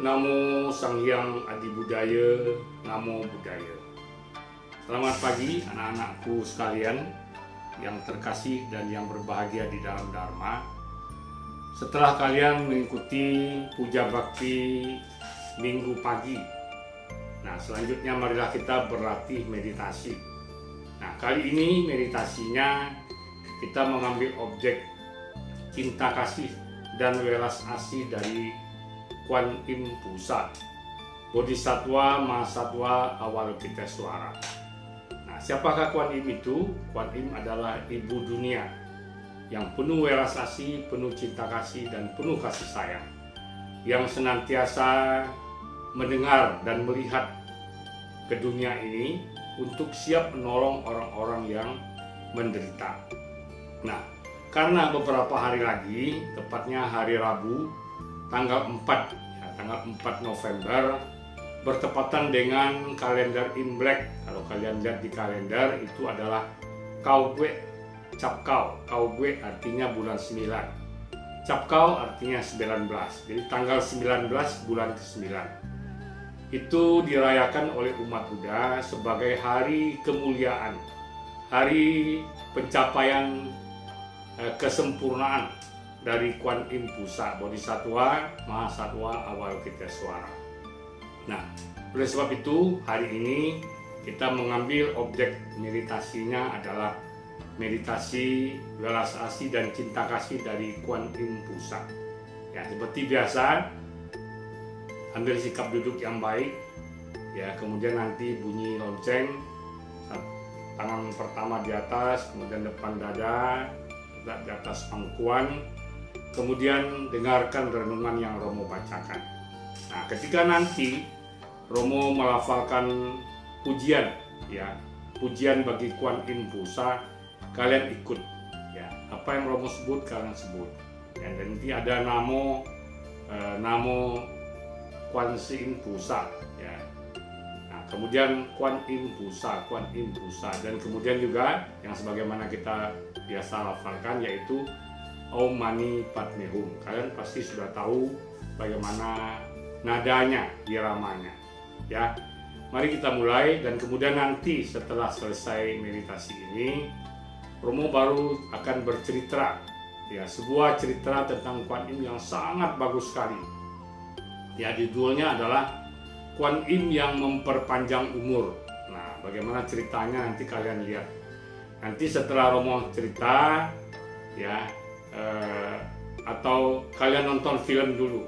Namo Sang Hyang Adi Budaya, Namo Buddhaya. Selamat pagi anak-anakku sekalian yang terkasih dan yang berbahagia di dalam Dharma. Setelah kalian mengikuti puja bakti minggu pagi, nah selanjutnya marilah kita berlatih meditasi. Nah kali ini meditasinya kita mengambil objek cinta kasih dan welas asih dari Kuan Im Pusa, Bodhisattva Mahasatwa Avalokitesvara. Nah, siapakah Kuan Im itu? Kuan Im adalah ibu dunia yang penuh welas asih, penuh cinta kasih, dan penuh kasih sayang, yang senantiasa mendengar dan melihat ke dunia ini untuk siap menolong orang-orang yang menderita. Nah, karena beberapa hari lagi, tepatnya hari Rabu, tanggal 4 November, bertepatan dengan kalender Imlek. Kalau kalian lihat di kalender, itu adalah Kaugwe Capkau. Kaugwe artinya bulan 9. Capkau artinya 19. Jadi tanggal 19 bulan ke-9. Itu dirayakan oleh umat Buddha sebagai hari kemuliaan, hari pencapaian kesempurnaan dari Kuan Im Pusa, Bodhisattva Mahasatwa Avalokitesvara. Nah, oleh sebab itu hari ini kita mengambil objek meditasinya adalah meditasi welas asih dan cinta kasih dari Kuan Im Pusa. Ya, seperti biasa, ambil sikap duduk yang baik. Ya, kemudian nanti bunyi lonceng, tangan pertama di atas, kemudian depan dada, di atas pangkuan. Kemudian dengarkan renungan yang Romo bacakan. Nah, ketika nanti Romo melafalkan pujian, ya, pujian bagi Kuan Im Pusa, kalian ikut, ya, apa yang Romo sebut kalian sebut. Ya, dan nanti ada namo Kuan Im Pusa, ya. Nah, kemudian Kuan Im Pusa, dan kemudian juga yang sebagaimana kita biasa lafalkan yaitu Om Mani Padme Hum. Kalian pasti sudah tahu bagaimana nadanya, iramanya. Ya, mari kita mulai, dan kemudian nanti setelah selesai meditasi ini, Romo baru akan bercerita, ya, sebuah cerita tentang Kuan Im yang sangat bagus sekali. Ya, judulnya adalah Kuan Im yang memperpanjang umur. Nah, bagaimana ceritanya nanti kalian lihat. Nanti setelah Romo cerita, ya. Atau kalian nonton film dulu,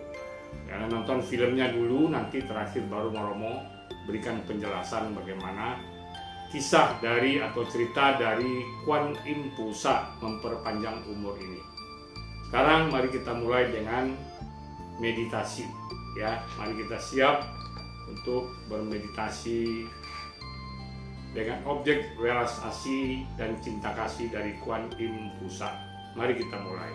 kalian nonton filmnya dulu, nanti terakhir baru Romo berikan penjelasan bagaimana kisah dari atau cerita dari Kuan Im Pusa memperpanjang umur ini. Sekarang mari kita mulai dengan meditasi, ya. Mari kita siap untuk bermeditasi dengan objek welas asih dan cinta kasih dari Kuan Im Pusa. Mari kita mulai.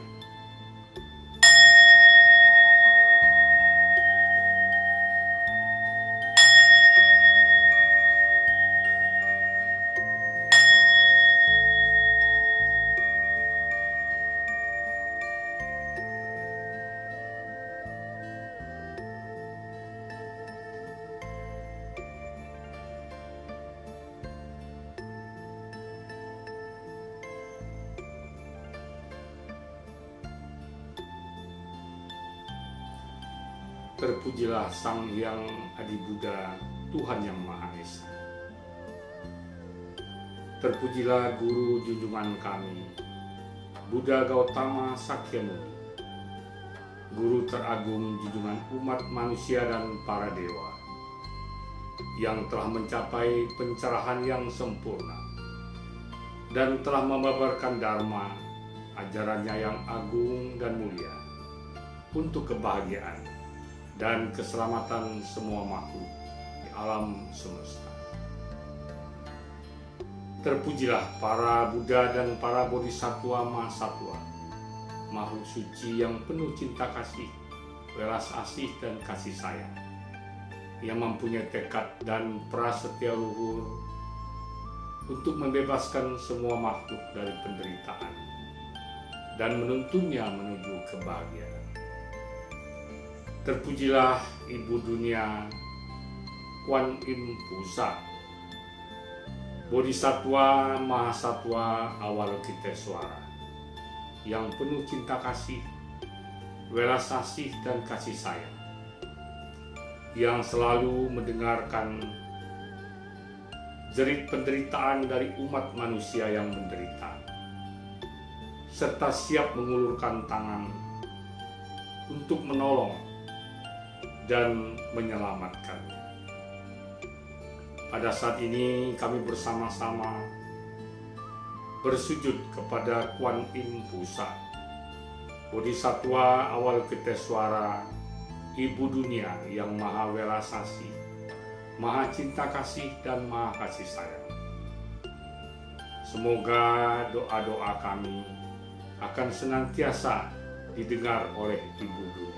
Terpujilah Sang Hyang Adi Buddha, Tuhan yang Maha Esa. Terpujilah Guru junjungan kami, Buddha Gautama Sakyamuni, Guru teragung junjungan umat manusia dan para dewa, yang telah mencapai pencerahan yang sempurna dan telah membabarkan Dharma, ajarannya yang agung dan mulia, untuk kebahagiaan dan keselamatan semua makhluk di alam semesta. Terpujilah para Buddha dan para Bodhisattva Mahasatwa, makhluk suci yang penuh cinta kasih, welas asih dan kasih sayang, yang mempunyai tekad dan prasetya luhur untuk membebaskan semua makhluk dari penderitaan dan menuntunnya menuju kebahagiaan. Terpujilah Ibu Dunia, Kuan Im Pusa, Bodhisattva Mahasatwa Avalokiteswara, yang penuh cinta kasih, welas asih dan kasih sayang, yang selalu mendengarkan jerit penderitaan dari umat manusia yang menderita, serta siap mengulurkan tangan untuk menolong dan menyelamatkannya. Pada saat ini kami bersama-sama bersujud kepada Kuan Im Pusa, Bodhisattva Avalokiteswara, Ibu Dunia yang maha welas asih, maha cinta kasih dan maha kasih sayang. Semoga doa-doa kami akan senantiasa didengar oleh Ibu Dunia.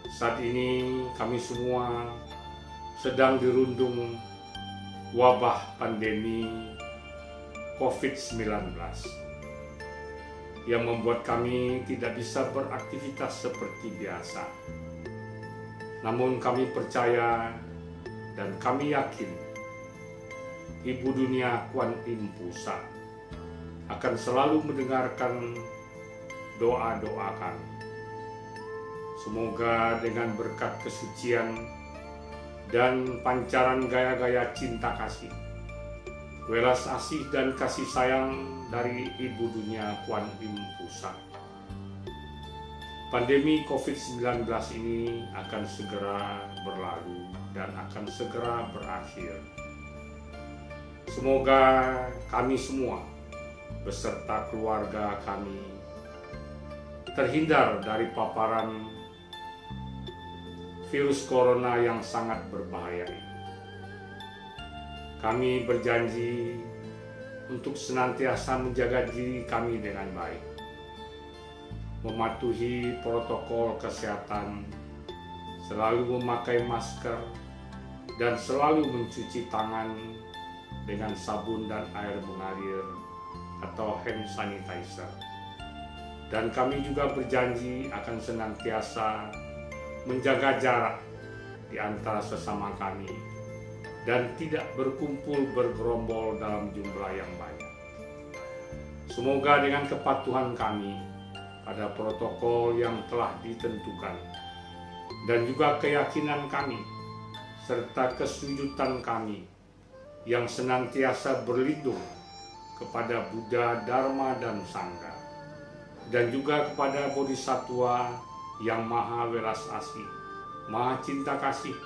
Saat ini kami semua sedang dirundung wabah pandemi COVID-19 yang membuat kami tidak bisa beraktivitas seperti biasa. Namun kami percaya dan kami yakin Ibu Dunia Kuan Im Pusa akan selalu mendengarkan doa-doa kami. Semoga dengan berkat kesucian dan pancaran gaya-gaya cinta kasih, welas asih dan kasih sayang dari Ibu Dunia Kuan Im Pusa, pandemi COVID-19 ini akan segera berlalu dan akan segera berakhir. Semoga kami semua beserta keluarga kami terhindar dari paparan virus corona yang sangat berbahaya ini. Kami berjanji untuk senantiasa menjaga diri kami dengan baik, mematuhi protokol kesehatan, selalu memakai masker, dan selalu mencuci tangan dengan sabun dan air mengalir atau hand sanitizer. Dan kami juga berjanji akan senantiasa menjaga jarak di antara sesama kami dan tidak berkumpul bergerombol dalam jumlah yang banyak. Semoga dengan kepatuhan kami pada protokol yang telah ditentukan dan juga keyakinan kami serta kesujudan kami yang senantiasa berlindung kepada Buddha, Dharma, dan Sangha, dan juga kepada Bodhisattva yang maha welas asih, maha cinta kasih,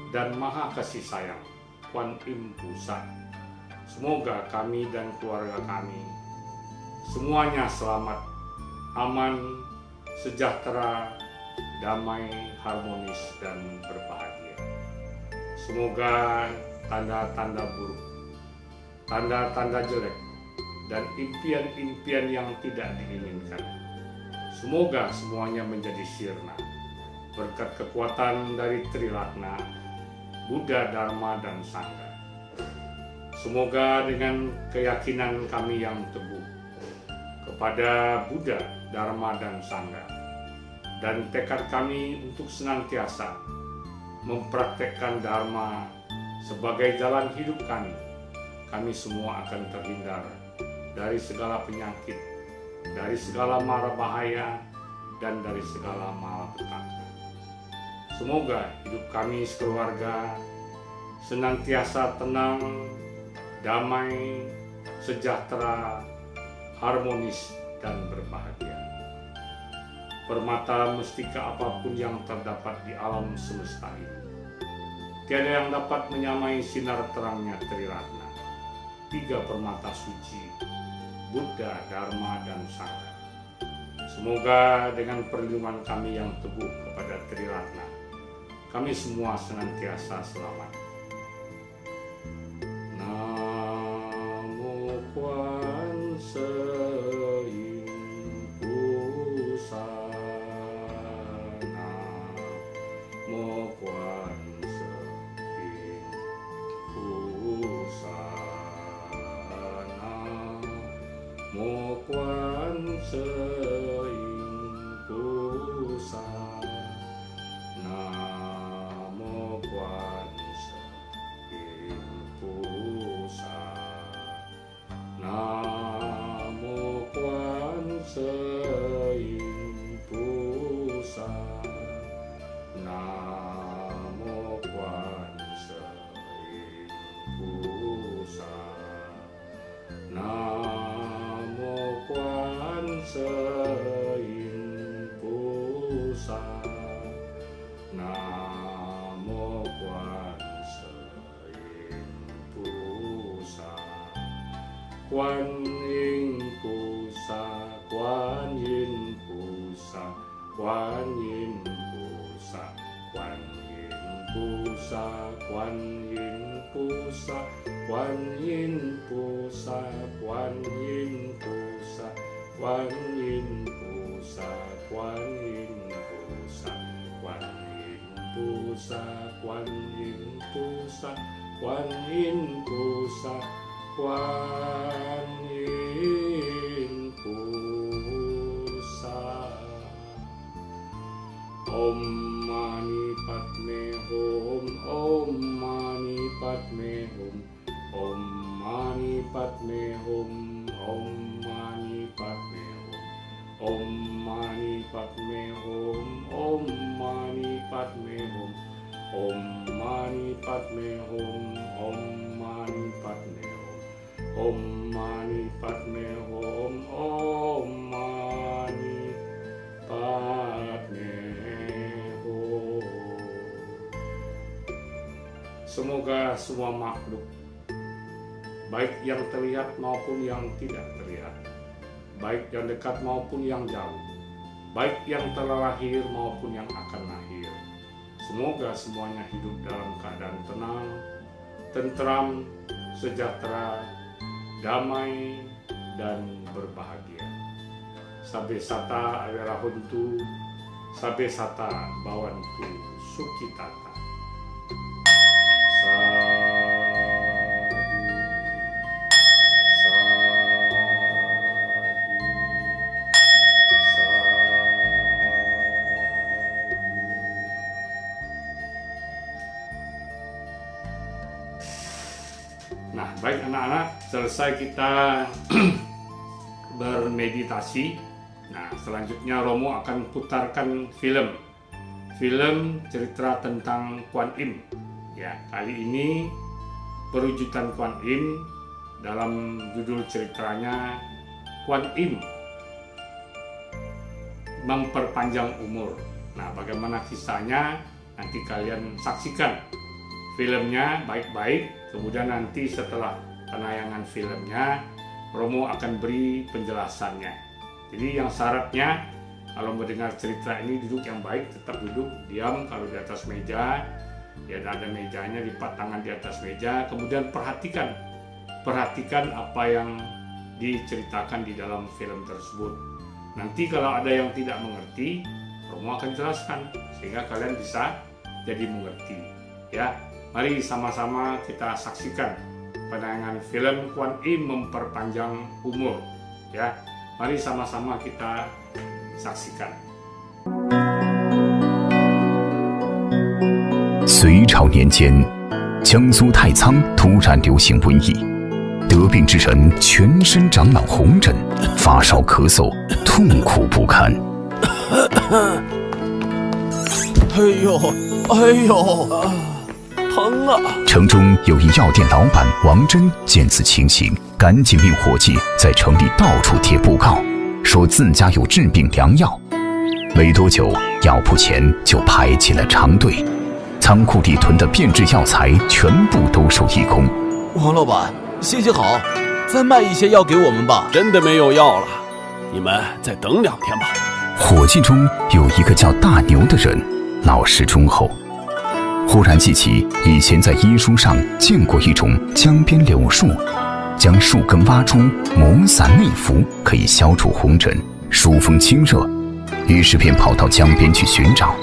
dan maha kasih sayang, Kuan Im Pusa. Semoga kami dan keluarga kami semuanya selamat, aman, sejahtera, damai, harmonis, dan berbahagia. Semoga tanda-tanda buruk, tanda-tanda jelek, dan impian-impian yang tidak diinginkan, semoga semuanya menjadi sirna berkat kekuatan dari Triratna, Buddha, Dharma, dan Sangha. Semoga dengan keyakinan kami yang teguh kepada Buddha, Dharma, dan Sangha, dan tekad kami untuk senantiasa mempraktekkan Dharma sebagai jalan hidup kami, kami semua akan terhindar dari segala penyakit, dari segala mara bahaya, dan dari segala malapetaka. Semoga hidup kami sekeluarga senantiasa tenang, damai, sejahtera, harmonis, dan berbahagia. Permata mustika apapun yang terdapat di alam semesta ini, tiada yang dapat menyamai sinar terangnya Triratna, tiga permata suci, Buddha, Dharma, dan Sangha. Semoga dengan perlindungan kami yang teguh kepada Triratna, kami semua senantiasa selamat. Namo Kuan Im Pusa, Namo Kuan Im Pusa, Namo Kuan Im Pusa. 观音菩萨，观音菩萨，观音菩萨，观音菩萨，观音菩萨，观音菩萨，观音菩萨，观音菩萨，观音菩萨，观音菩萨，观音菩萨，观音菩萨，观音菩萨。Om Mani Padme Hum, Om Mani Padme Hum, Om Mani Padme Hum, Om Mani Padme Hum, Om Mani Padme Hum, Om Mani Padme Hum, Om Mani Padme Hum, Om Mani Padme Hum, Om Mani Padme Hum, Om Mani Padme Hum. Semoga semua makhluk, baik yang terlihat maupun yang tidak terlihat, baik yang dekat maupun yang jauh, baik yang telah lahir maupun yang akan lahir, semoga semuanya hidup dalam keadaan tenang, tentram, sejahtera, damai, dan berbahagia. Sabe sata awerahuntu, sabe sata bawantu sukitata. Nah, baik anak-anak, selesai kita bermeditasi. Nah, selanjutnya Romo akan putarkan film cerita tentang Kuan Im. Ya, kali ini perwujudan Kuan Im dalam judul ceritanya Kuan Im memperpanjang umur. Nah, bagaimana kisahnya nanti kalian saksikan filmnya baik-baik. Kemudian nanti setelah penayangan filmnya, Romo akan beri penjelasannya. Jadi yang syaratnya kalau mendengar cerita ini duduk yang baik, tetap duduk diam. Kalau di atas meja, ya ada mejanya, lipat tangan di atas meja. Kemudian perhatikan apa yang diceritakan di dalam film tersebut. Nanti kalau ada yang tidak mengerti, Romo akan jelaskan sehingga kalian bisa jadi mengerti. Ya. Mari sama-sama kita saksikan penayangan film Kuan Im memperpanjang umur. Ya, mari sama-sama kita saksikan. 隋朝年间，江苏太仓突然流行瘟疫，得病之人全身长满红疹，发烧咳嗽，痛苦不堪。哎呦！ 疼啊！城中有一药店老板王真见此情形，赶紧命伙计在城里到处贴布告，说自家有治病良药。没多久，药铺前就排起了长队，仓库里囤的变质药材全部都售一空。王老板，行行好，再卖一些药给我们吧。真的没有药了，你们再等2天吧。伙计中有一个叫大牛的人，老实忠厚。 忽然记起以前在医书上见过一种江边柳树，将树根挖出，磨散内服，可以消除红疹、疏风清热。于是便跑到江边去寻找，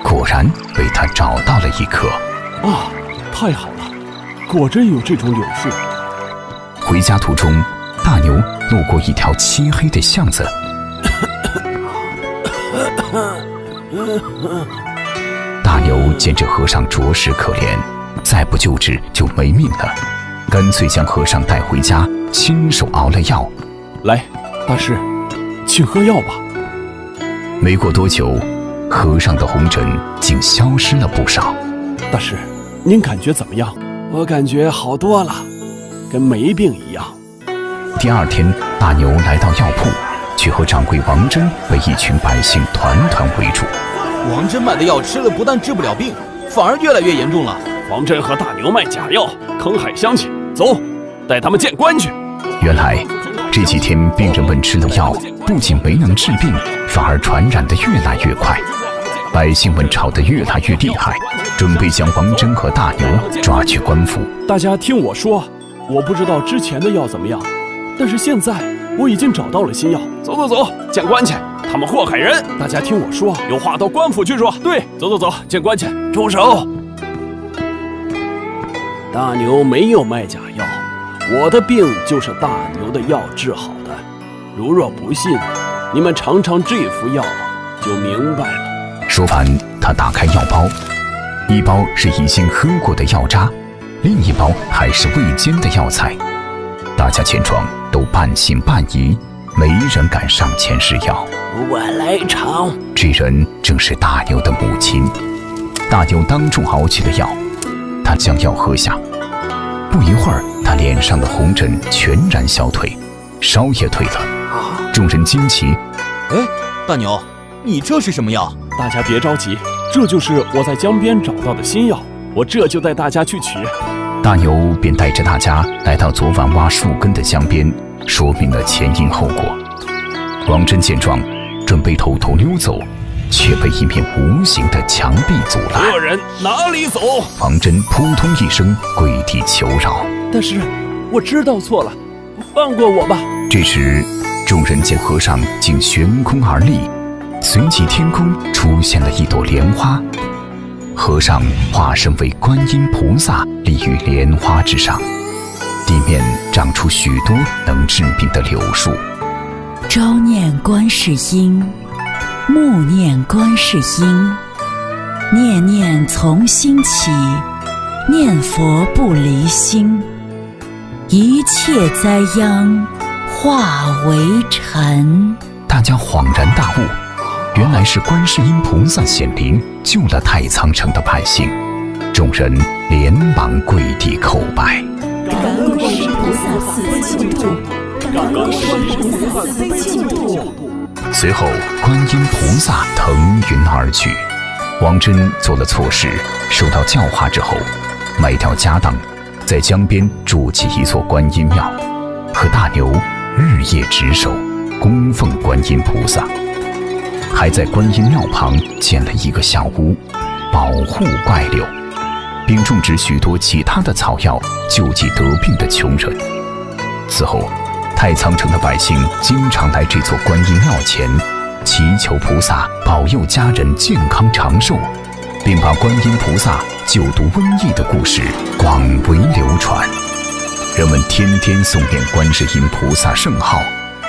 果然被他找到了一颗。啊，太好了，果真有这种柳树。回家途中，大牛路过一条漆黑的巷子。大牛见这和尚着实可怜，再不救治就没命了，干脆将和尚带回家，亲手熬了药。来，大师，请喝药吧。没过多久，和尚的红疹竟消失了不少。大师，您感觉怎么样？我感觉好多了，跟没病一样。第二天，大牛来到药铺，却和掌柜王真被一群百姓团团围住。王真卖的药吃了不但治不了病，反而越来越严重了。王真和大牛卖假药，坑害乡亲。走，带他们见官去。原来这几天病人们吃了药，不仅没能治病，反而传染得越来越快。百姓们吵得越来越厉害，准备将王真和大牛抓去官府。大家听我说，我不知道之前的药怎么样，但是现在我已经找到了新药。走，见官去，他们祸害人。大家听我说，有话到官府去说。对，走，见官去。住手！大牛没有卖假药，我的病就是大牛的药治好的。如若不信，你们尝尝这副药就明白了。说完，他打开药包，一包是已经喝过的药渣，另一包还是未煎的药材。大家见状都半信半疑，没人敢上前试药。我来尝。这人正是大牛的母亲。大牛当众熬起了药，他将药喝下。不一会儿，他脸上的红疹全然消退，烧也退了。众人惊奇：哎，大牛，你这是什么药？大家别着急，这就是我在江边找到的新药，我这就带大家去取。大牛便带着大家来到昨晚挖树根的江边，说明了前因后果。王真见状，准备偷偷溜走，却被一面无形的墙壁阻拦。客人哪里走？王真扑通一声跪地求饶。但是我知道错了，放过我吧。这时，众人见和尚竟悬空而立，随即天空出现了一朵莲花。和尚化身为观音菩萨，立于莲花之上，地面长出许多能治病的柳树。朝念观世音，暮念观世音，念念从心起，念佛不离心，一切灾殃化为尘。大家恍然大悟，原来是观世音菩萨显灵，救了太仓城的百姓。众人连忙跪地叩拜。感恩观世菩萨慈悲救度，感恩观世菩萨慈悲救度。随后，观音菩萨腾云而去。王真做了错事，受到教化之后，卖掉家当，在江边筑起一座观音庙，和大牛日夜值守，供奉观音菩萨。还在观音庙旁建了一个小屋，保护怪柳，并种植许多其他的草药，救济得病的穷人。此后，太仓城的百姓经常来这座观音庙前，祈求菩萨保佑家人健康长寿，并把观音菩萨救毒瘟疫的故事广为流传。人们天天诵念观世音菩萨圣号，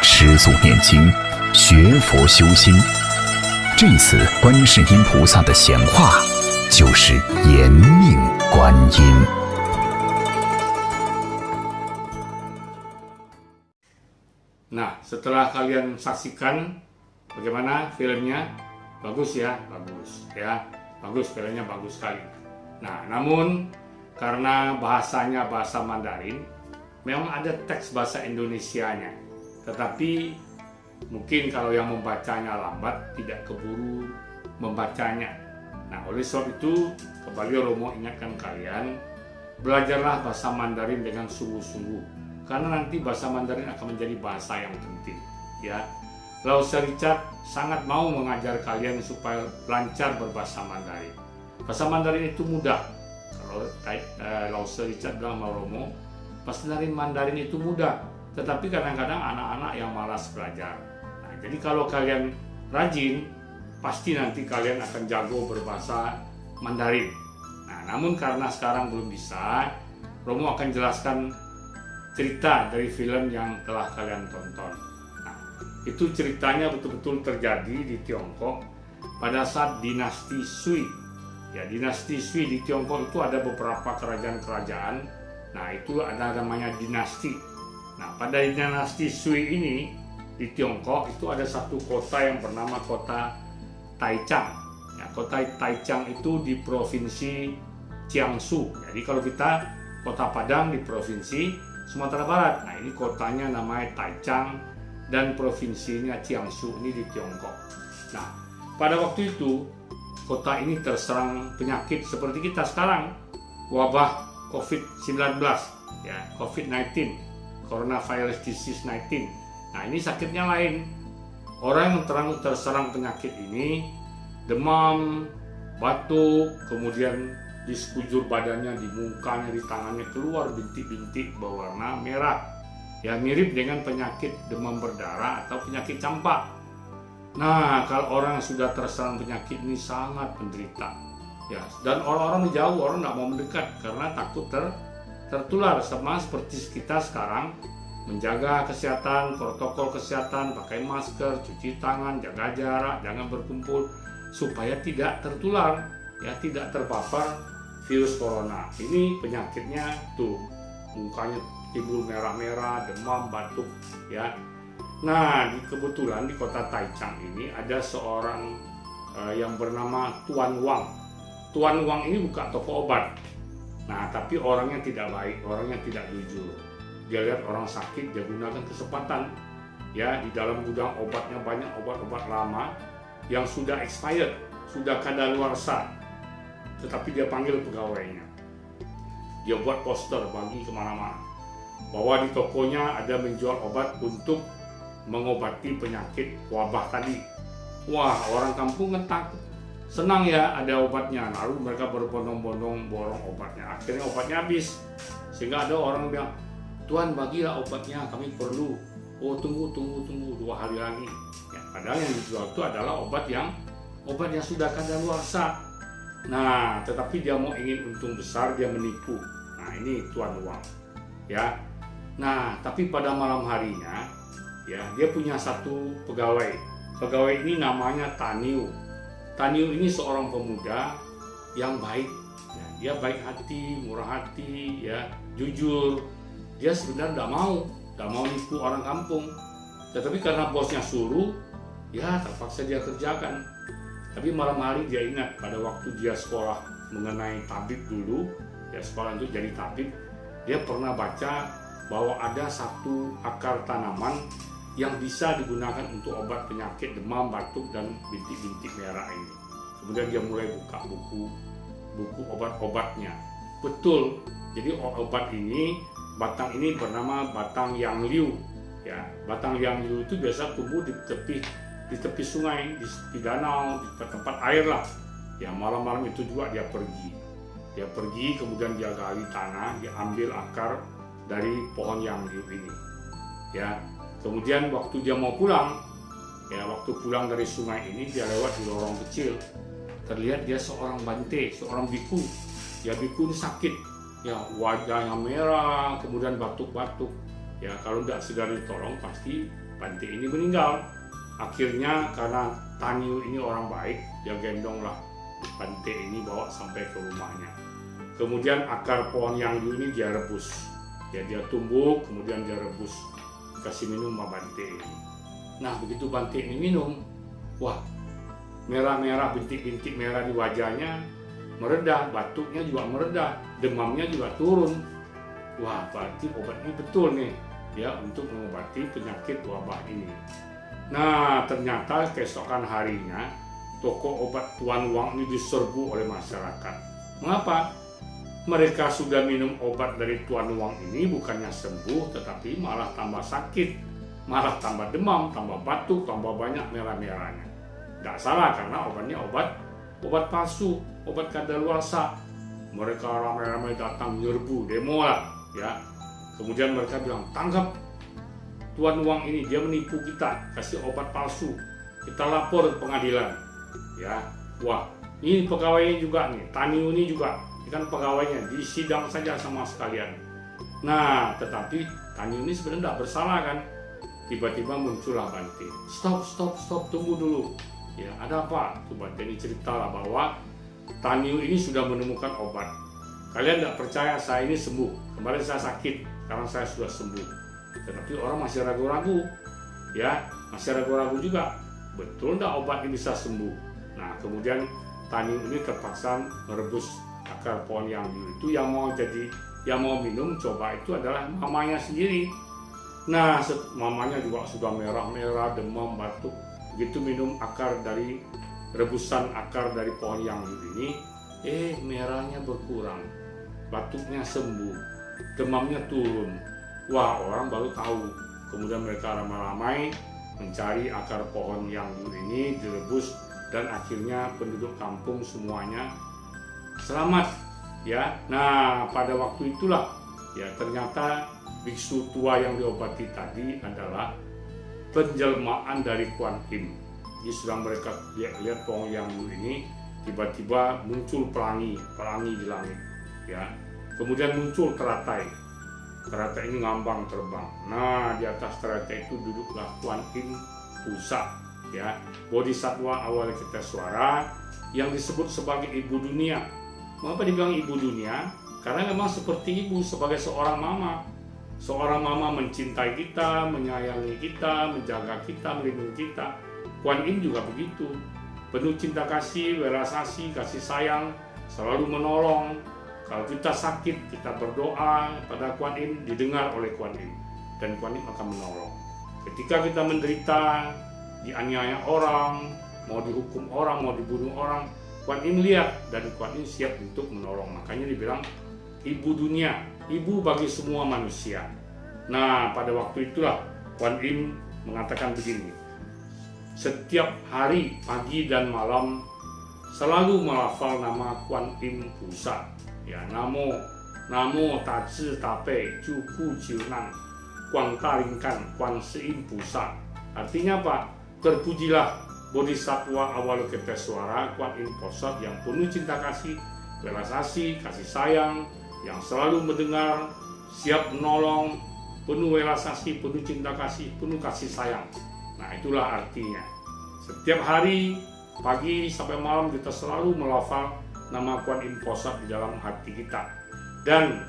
吃素念经，学佛修心。这次观世音菩萨的显化就是延命观音。Nah, setelah kalian saksikan bagaimana filmnya, bagus ya, bagus filmnya bagus sekali. Nah, namun karena bahasanya bahasa Mandarin, memang ada teks bahasa Indonesianya, tetapi mungkin kalau yang membacanya lambat tidak keburu membacanya. Nah, oleh sebab itu kembali Romo ingatkan kalian, belajarlah bahasa Mandarin dengan sungguh-sungguh. Karena nanti bahasa Mandarin akan menjadi bahasa yang penting, ya. Lause Richard sangat mau mengajar kalian supaya lancar berbahasa Mandarin. Bahasa Mandarin itu mudah. Kalau Lause Richard bilang sama Romo, bahasa Mandarin itu mudah. Tetapi kadang-kadang anak-anak yang malas belajar. Nah, jadi kalau kalian rajin, pasti nanti kalian akan jago berbahasa Mandarin. Nah, namun karena sekarang belum bisa, Romo akan jelaskan cerita dari film yang telah kalian tonton. Nah, itu ceritanya betul-betul terjadi di Tiongkok pada saat dinasti Sui. Ya, dinasti Sui di Tiongkok itu ada beberapa kerajaan-kerajaan. Nah, itu ada namanya dinasti. Nah, pada dinasti Sui ini di Tiongkok itu ada satu kota yang bernama kota Taichang. Ya, kota Taichang itu di provinsi Jiangsu. Jadi kalau kita kota Padang di provinsi Sumatera Barat. Nah, ini kotanya namanya Taichang dan provinsinya Jiangsu ini di Tiongkok. Nah, pada waktu itu kota ini terserang penyakit seperti kita sekarang, wabah COVID-19, ya, COVID-19, coronavirus disease 19. Nah, ini sakitnya lain. Orang yang terserang penyakit ini demam, batuk, kemudian di sekujur badannya, di mukanya, di tangannya keluar bintik-bintik berwarna merah. Ya, mirip dengan penyakit demam berdarah atau penyakit campak. Nah, kalau orang yang sudah terserang penyakit ini sangat menderita. Ya, dan orang-orang jauh, orang nggak mau mendekat karena takut tertular. Sama seperti kita sekarang menjaga kesehatan, protokol kesehatan, pakai masker, cuci tangan, jaga jarak, jangan berkumpul supaya tidak tertular, ya, tidak terpapar virus corona. Ini penyakitnya tuh, mukanya timbul merah-merah, demam, batuk, ya. Nah, kebetulan di kota Taichung ini ada seorang yang bernama Tuan Wang. Tuan Wang ini buka toko obat. Nah, tapi orangnya tidak baik, orangnya tidak jujur. Dia lihat orang sakit, dia gunakan kesempatan. Ya, di dalam gudang obatnya banyak obat-obat lama yang sudah expired, sudah kadaluarsa. Tetapi dia panggil pegawainya. Dia buat poster bagi kemana-mana bahwa di tokonya ada menjual obat untuk mengobati penyakit wabah tadi. Wah, orang kampung kan takut. Senang ya ada obatnya, lalu mereka berbondong-bondong borong obatnya. Akhirnya obatnya habis, sehingga ada orang bilang, "Tuan, bagilah obatnya, kami perlu." "Oh, tunggu 2 hari lagi." Ya, padahal yang dijual itu adalah obat yang sudah kadaluarsa. Nah, tetapi dia mau ingin untung besar, dia menipu. Nah, ini Tuan Wang. Ya. Nah, tapi pada malam harinya, ya, dia punya satu pegawai. Pegawai ini namanya Taniu. Taniu ini seorang pemuda yang baik. Ya, dia baik hati, murah hati, ya, jujur. Dia sebenarnya tidak mau nipu orang kampung. Tetapi karena bosnya suruh, ya terpaksa dia kerjakan. Tapi malam hari dia ingat pada waktu dia sekolah mengenai tabib dulu, ya sekolah itu jadi tabib, dia pernah baca bahwa ada satu akar tanaman yang bisa digunakan untuk obat penyakit demam, batuk, dan bintik-bintik merah ini. Kemudian dia mulai buka buku obat-obatnya. Betul, jadi obat ini, batang ini bernama batang yang liu. Ya, batang yang liu itu biasa tumbuh di tepi sungai, di danau, di tempat air lah. Ya, malam-malam itu juga dia pergi, kemudian dia gali tanah, dia ambil akar dari pohon yang liu ini. Ya, kemudian waktu dia mau pulang, ya waktu pulang dari sungai ini dia lewat di lorong kecil. Terlihat dia seorang bante, seorang biku. Ya, biku ini sakit, ya wajahnya merah, kemudian batuk-batuk. Ya, kalau tidak segera ditolong pasti bante ini meninggal. Akhirnya karena Taniu ini orang baik, dia gendonglah bante ini bawa sampai ke rumahnya. Kemudian akar pohon yang liu ini dia rebus. Ya, dia tumbuk, kemudian dia rebus, kasih minum sama bante ini. Nah, begitu bante ini minum, wah, merah-merah, bintik-bintik merah di wajahnya meredah, batuknya juga meredah, demamnya juga turun. Wah, berarti obat ini betul nih, ya, untuk mengobati penyakit wabah ini. Nah, ternyata keesokan harinya toko obat Tuan Wang ini diserbu oleh masyarakat. Mengapa? Mereka sudah minum obat dari Tuan Wang ini, bukannya sembuh, tetapi malah tambah sakit, malah tambah demam, tambah batuk, tambah banyak merah-merahnya. Tidak salah karena obatnya obat palsu, obat kadaluarsa. Mereka ramai-ramai datang menyerbu, demo lah, ya. Kemudian mereka bilang, "Tangkap Tuan Wang ini, dia menipu kita, kasih obat palsu. Kita lapor ke pengadilan." Ya, wah, ini pegawainya juga nih, Taniu ini juga, kan pegawainya, disidang saja sama sekalian. Nah, tetapi Taniu ini sebenarnya tidak bersalah kan. Tiba-tiba muncullah bante. Stop, tunggu dulu. Ya, ada apa? Tuh bante ini ceritalah bahwa Taniu ini sudah menemukan obat. Kalian tidak percaya saya ini sembuh. Kemarin saya sakit, sekarang saya sudah sembuh. Tetapi orang masih ragu-ragu. Ya, masih ragu-ragu juga. Betul tidak obat ini bisa sembuh? Nah, kemudian Taniu ini terpaksa merebus akar pohon yang liu itu. Yang mau minum coba itu adalah mamanya sendiri. Nah, mamanya juga sudah merah-merah, demam, batuk. Begitu minum rebusan akar dari pohon yang liu ini, merahnya berkurang, batuknya sembuh, demamnya turun. wah orang baru tahu. Kemudian mereka ramai-ramai mencari akar pohon yang ini, direbus, dan akhirnya penduduk kampung semuanya selamat ya. Nah, pada waktu itulah ya ternyata biksu tua yang diobati tadi adalah penjelmaan dari Kuan Im. Jadi sudah mereka lihat pohon yang ini, tiba-tiba muncul pelangi di langit ya. Kemudian muncul teratai ini ngambang terbang. Nah, di atas teratai itu duduklah Kuan Im Pusat ya, Bodhisattva Avalokitesvara yang disebut sebagai ibu dunia. Mengapa dibilang ibu dunia? Karena memang seperti ibu, sebagai seorang mama. Seorang mama mencintai kita, menyayangi kita, menjaga kita, melindungi kita. Kuan Im juga begitu, penuh cinta kasih, welas asih, kasih sayang, selalu menolong. Kalau kita sakit, kita berdoa pada Kuan Im, didengar oleh Kuan Im, dan Kuan Im akan menolong. Ketika kita menderita, dianiaya orang, mau dihukum orang, mau dibunuh orang, Kuan Im lihat dan Kuan Im siap untuk menolong. Makanya dibilang ibu dunia, ibu bagi semua manusia. Nah, pada waktu itulah Kuan Im mengatakan begini, setiap hari, pagi dan malam selalu melafal nama Kuan Im Pusat ya, namo tazi tape juku jiunan kuang taringkan Kuan Im Pusat. Artinya apa? Terpujilah Bodhisattva Avalokitesvara Kuan Im Pusat yang penuh cinta kasih, welas asih, kasih sayang, yang selalu mendengar, siap menolong, penuh welas asih, penuh cinta kasih, penuh kasih sayang. Nah, itulah artinya. Setiap hari, pagi sampai malam kita selalu melafal nama Kuan Im Pusat di dalam hati kita. Dan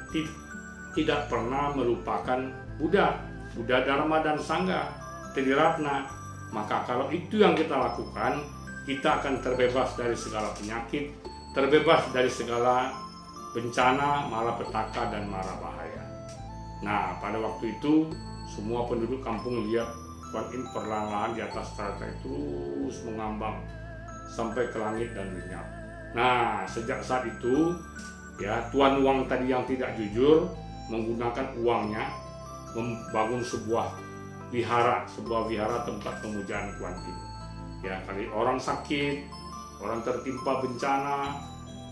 tidak pernah melupakan Buddha Dharma dan Sangha, Triratna. Maka kalau itu yang kita lakukan, kita akan terbebas dari segala penyakit, terbebas dari segala bencana, malapetaka, dan mara bahaya. Nah, pada waktu itu semua penduduk kampung lihat Kuan Im perlahan-lahan di atas teratai terus mengambang sampai ke langit dan lenyap. Nah, sejak saat itu ya, tuan uang tadi yang tidak jujur menggunakan uangnya membangun sebuah wihara tempat pemujaan Kuan Im. Ya, kali orang sakit, orang tertimpa bencana,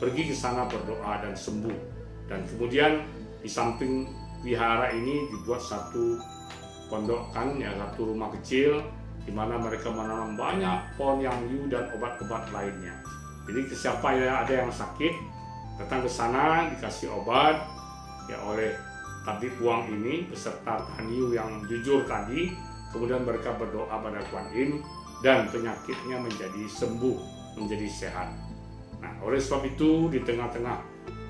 pergi ke sana berdoa dan sembuh. Dan kemudian di samping wihara ini dibuat satu pondokan ya, satu rumah kecil di mana mereka menanam banyak pohon yang hiu dan obat-obat lainnya. Jadi siapa ya ada yang sakit datang ke sana dikasih obat ya oleh tabib uang ini beserta taniu yang jujur tadi. Kemudian mereka berdoa pada Kuan Im dan penyakitnya menjadi sembuh, menjadi sehat. Nah, oleh sebab itu di tengah-tengah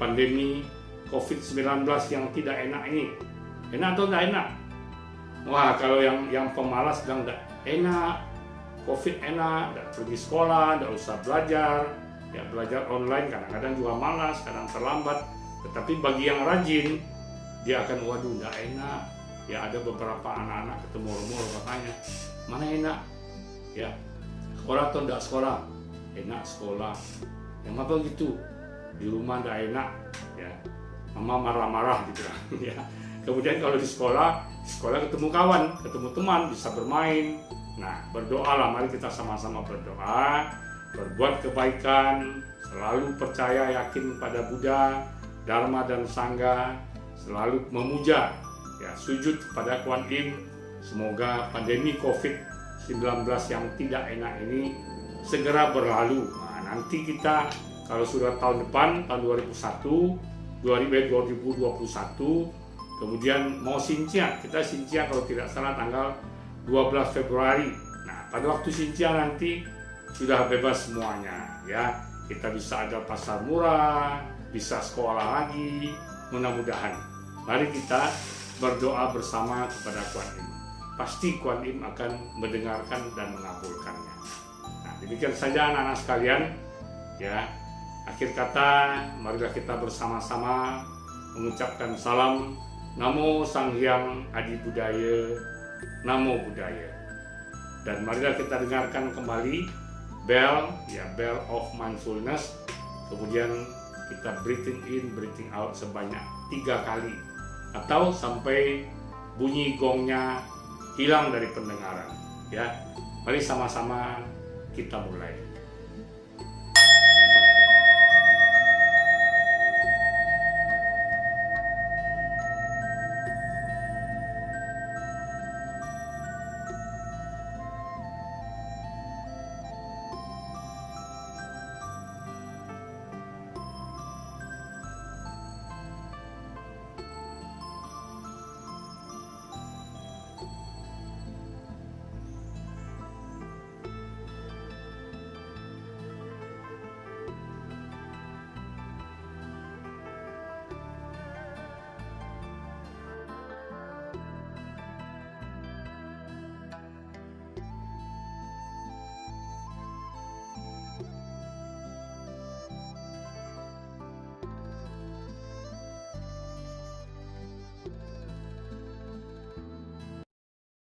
pandemi COVID-19 yang tidak enak ini, enak atau tidak enak? Wah, kalau yang pemalas bilang tidak enak, COVID enak, tidak pergi sekolah, tidak usah belajar, ya belajar online kadang-kadang juga malas, kadang terlambat. Tetapi bagi yang rajin, dia akan waduh tidak enak. Ya ada beberapa anak-anak ketemu rumor katanya, mana enak? Ya sekolah atau tidak sekolah? Enak sekolah. Yang apa gitu? Di rumah tidak enak, ya mama marah-marah gitu ya. Kemudian kalau di sekolah ketemu kawan, ketemu teman, bisa bermain. Nah, berdoalah, mari kita sama-sama berdoa, berbuat kebaikan, selalu percaya yakin pada Buddha, Dharma dan Sangha, selalu memuja, ya sujud kepada Kuan Im. Semoga pandemi COVID-19 yang tidak enak ini segera berlalu. Nah, nanti kita kalau sudah tahun depan, tahun 2021, kemudian mau Xinjia, kita Xinjia kalau tidak salah tanggal 12 Februari. Nah, pada waktu Xinjia nanti sudah bebas semuanya, ya. Kita bisa ada pasar murah, bisa sekolah lagi, mudah-mudahan. Mari kita berdoa bersama kepada Kuan Im. Pasti Kuan Im akan mendengarkan dan mengabulkannya. Nah, demikian saja anak-anak sekalian, ya. Akhir kata, marilah kita bersama-sama mengucapkan salam Namo Sang Hyang Adi Budaya, Namo Buddhaya. Dan marilah kita dengarkan kembali bell, ya bell of mindfulness. Kemudian kita breathing in, breathing out sebanyak 3 kali atau sampai bunyi gongnya hilang dari pendengaran. Ya, mari sama-sama kita mulai.